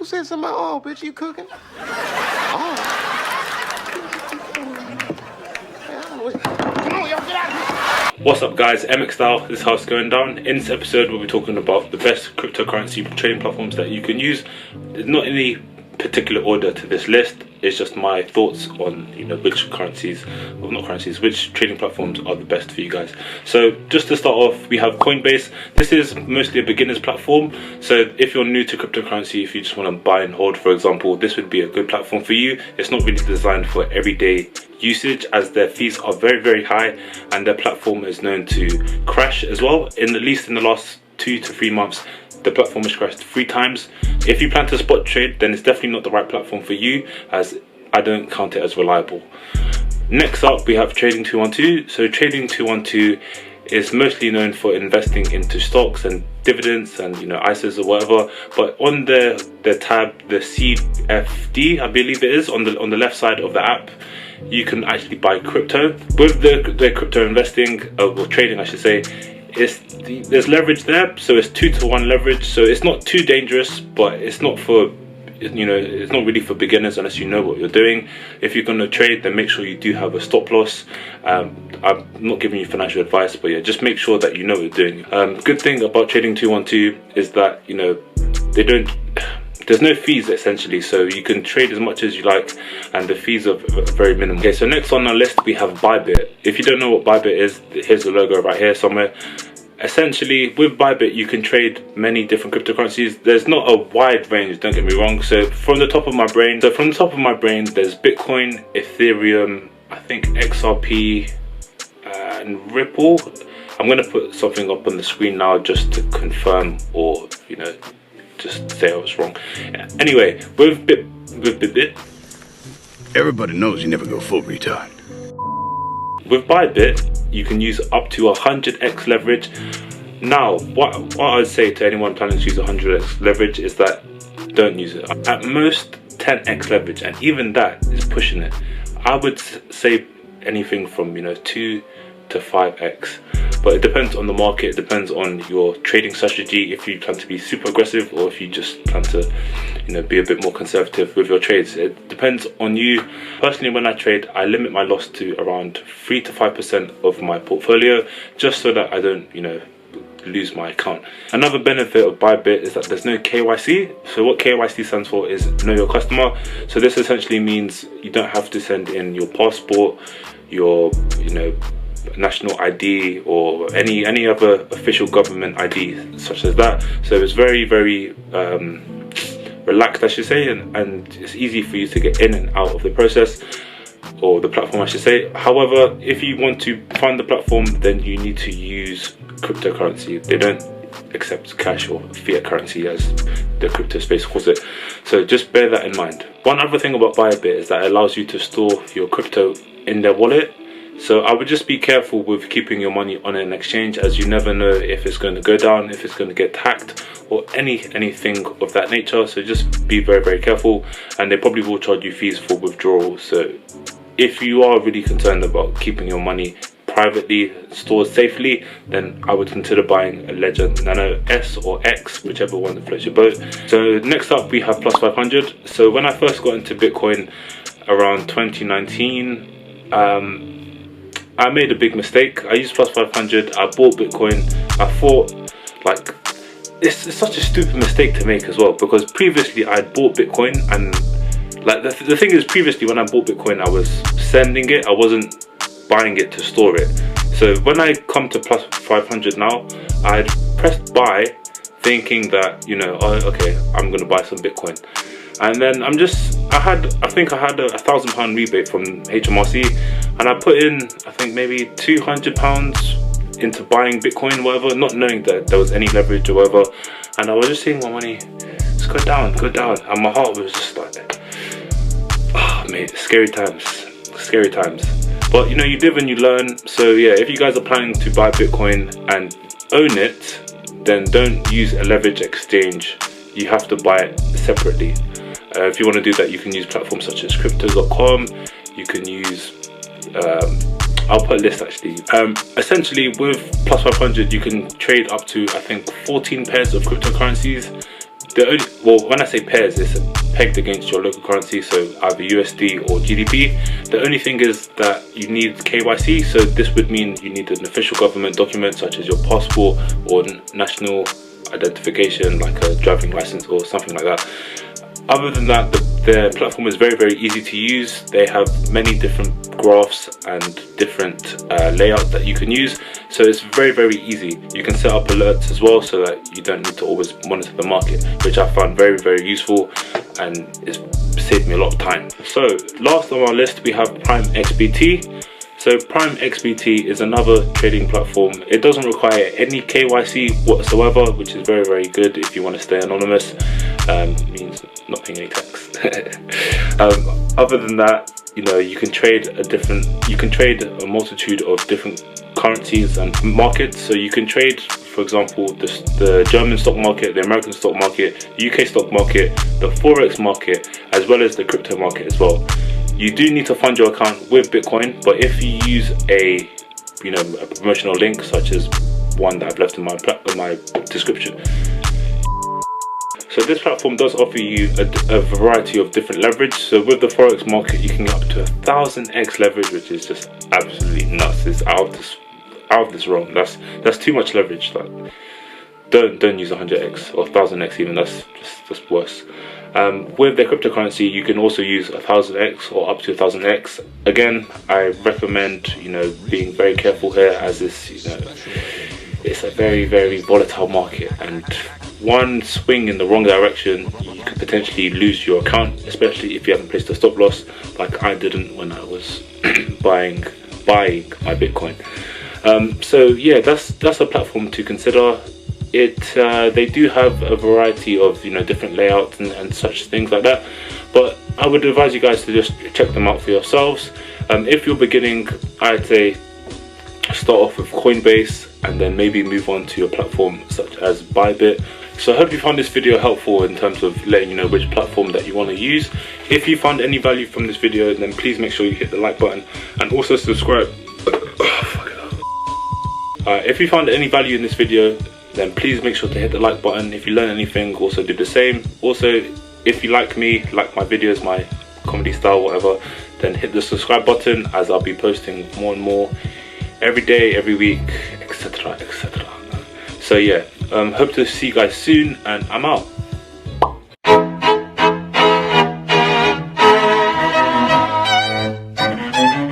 said something about, oh, bitch, you cooking? Oh. Come on, y'all, get out of here. What's up guys, MX Style, this is how it's going down. In this episode we'll be talking about the best cryptocurrency trading platforms that you can use. There's not any particular order to this list, it's just my thoughts on which currencies, well not currencies, which trading platforms are the best for you guys. So just to start off, we have Coinbase. This is mostly a beginner's platform, so if you're new to cryptocurrency, if you just want to buy and hold for example, this would be a good platform for you. It's not really designed for everyday usage as their fees are very high and their platform is known to crash as well. At least in the last 2 to 3 months the platform has crashed 3 times. If you plan to spot trade, then it's definitely not the right platform for you, as I don't count it as reliable. Next up we have Trading 212. So Trading 212 is mostly known for investing into stocks and dividends and ISAs or whatever, but on the tab, the CFD I believe it is, on the left side of the app, you can actually buy crypto. With the crypto investing, or trading I should say, there's leverage there, so it's 2 to 1 leverage, so it's not too dangerous, but it's not for it's not really for beginners unless you know what you're doing. If you're going to trade, then make sure you do have a stop loss. I'm not giving you financial advice, but yeah, just make sure that you know what you're doing. Good thing about Trading 212 is that there's no fees essentially, so you can trade as much as you like and the fees are very minimal. Okay, so next on our list we have Bybit. If you don't know what Bybit is, here's the logo right here somewhere. Essentially with Bybit you can trade many different cryptocurrencies. There's not a wide range, don't get me wrong. So from the top of my brain there's Bitcoin, Ethereum, I think XRP and Ripple. I'm going to put something up on the screen now just to confirm or just say I was wrong. Anyway, with Bybit, everybody knows you never go full retard. With Bybit, you can use up to 100x leverage. Now, what I'd say to anyone planning to use 100x leverage is that don't use it. At most 10x leverage, and even that is pushing it. I would say anything from 2 to 5x. But it depends on the market, it depends on your trading strategy, if you plan to be super aggressive or if you just plan to be a bit more conservative with your trades. It depends on you. Personally, when I trade, I limit my loss to around 3 to 5% of my portfolio, just so that I don't lose my account. Another benefit of Bybit is that there's no KYC. So what KYC stands for is know your customer. So this essentially means you don't have to send in your passport, your national ID or any other official government ID such as that. So it's very relaxed I should say, and it's easy for you to get in and out of the process, or the platform I should say. However, if you want to fund the platform, then you need to use cryptocurrency. They don't accept cash or fiat currency as the crypto space calls it, so just bear that in mind. One other thing about Bybit is that it allows you to store your crypto in their wallet. So I would just be careful with keeping your money on an exchange, as you never know if it's going to go down, if it's going to get hacked or anything of that nature. So just be very careful, and they probably will charge you fees for withdrawal. So if you are really concerned about keeping your money privately stored safely, then I would consider buying a Ledger Nano S or X, whichever one floats your boat. So next up we have Plus 500. So when I first got into Bitcoin around 2019, I made a big mistake. I used Plus 500, I bought Bitcoin. I thought it's such a stupid mistake to make as well, because previously I bought Bitcoin, and the thing is, previously when I bought Bitcoin I was sending it, I wasn't buying it to store it. So when I come to Plus 500 now, I pressed buy thinking that oh, okay, I'm gonna buy some Bitcoin. And then I think I had a £1,000 rebate from HMRC, and I put in I think maybe £200 into buying Bitcoin, whatever, not knowing that there was any leverage or whatever. And I was just seeing my money just go down, and my heart was just like, oh mate, scary times. But you live and you learn. So yeah, if you guys are planning to buy Bitcoin and own it, then don't use a leverage exchange. You have to buy it separately. If you want to do that, you can use platforms such as crypto.com. You can use I'll put a list actually. Essentially with Plus 500 you can trade up to I think 14 pairs of cryptocurrencies. well, when I say pairs, it's pegged against your local currency, so either USD or GDP. The only thing is that you need KYC, so this would mean you need an official government document such as your passport or national identification, like a driving license or something like that. Other than that, the platform is very easy to use. They have many different graphs and different layouts that you can use, so it's very easy. You can set up alerts as well, so that you don't need to always monitor the market, which I found very useful, and it's saved me a lot of time. So last on our list we have Prime XBT. So Prime XBT is another trading platform. It doesn't require any KYC whatsoever, which is very good if you want to stay anonymous. Means not paying any tax. Other than that, you know, you can trade a multitude of different currencies and markets. So you can trade, for example, the German stock market, the American stock market, the UK stock market, the Forex market, as well as the crypto market as well. You do need to fund your account with Bitcoin, but if you use a promotional link, such as one that I've left in my description. So this platform does offer you a variety of different leverage. So with the Forex market, you can get up to 1000x leverage, which is just absolutely nuts. It's out of this realm. That's too much leverage. Like, don't use 100x or 1000x even. That's just worse. With the cryptocurrency, you can also use 1000x or up to 1000x. Again, I recommend being very careful here, as this it's a very volatile market, and one swing in the wrong direction, you could potentially lose your account, especially if you haven't placed a stop loss, like I didn't when I was buying my Bitcoin. So yeah, that's a platform to consider. They do have a variety of different layouts and such things like that, but I would advise you guys to just check them out for yourselves. If you're beginning, I'd say start off with Coinbase and then maybe move on to a platform such as Bybit. So I hope you found this video helpful in terms of letting you know which platform that you want to use. If you found any value from this video, then please make sure you hit the like button and also subscribe. If you found any value in this video, then please make sure to hit the like button. If you learn anything, also do the same. Also, if you like me, like my videos, my comedy style, whatever, then hit the subscribe button, as I'll be posting more and more every day, every week, etc. So yeah, hope to see you guys soon, and I'm out.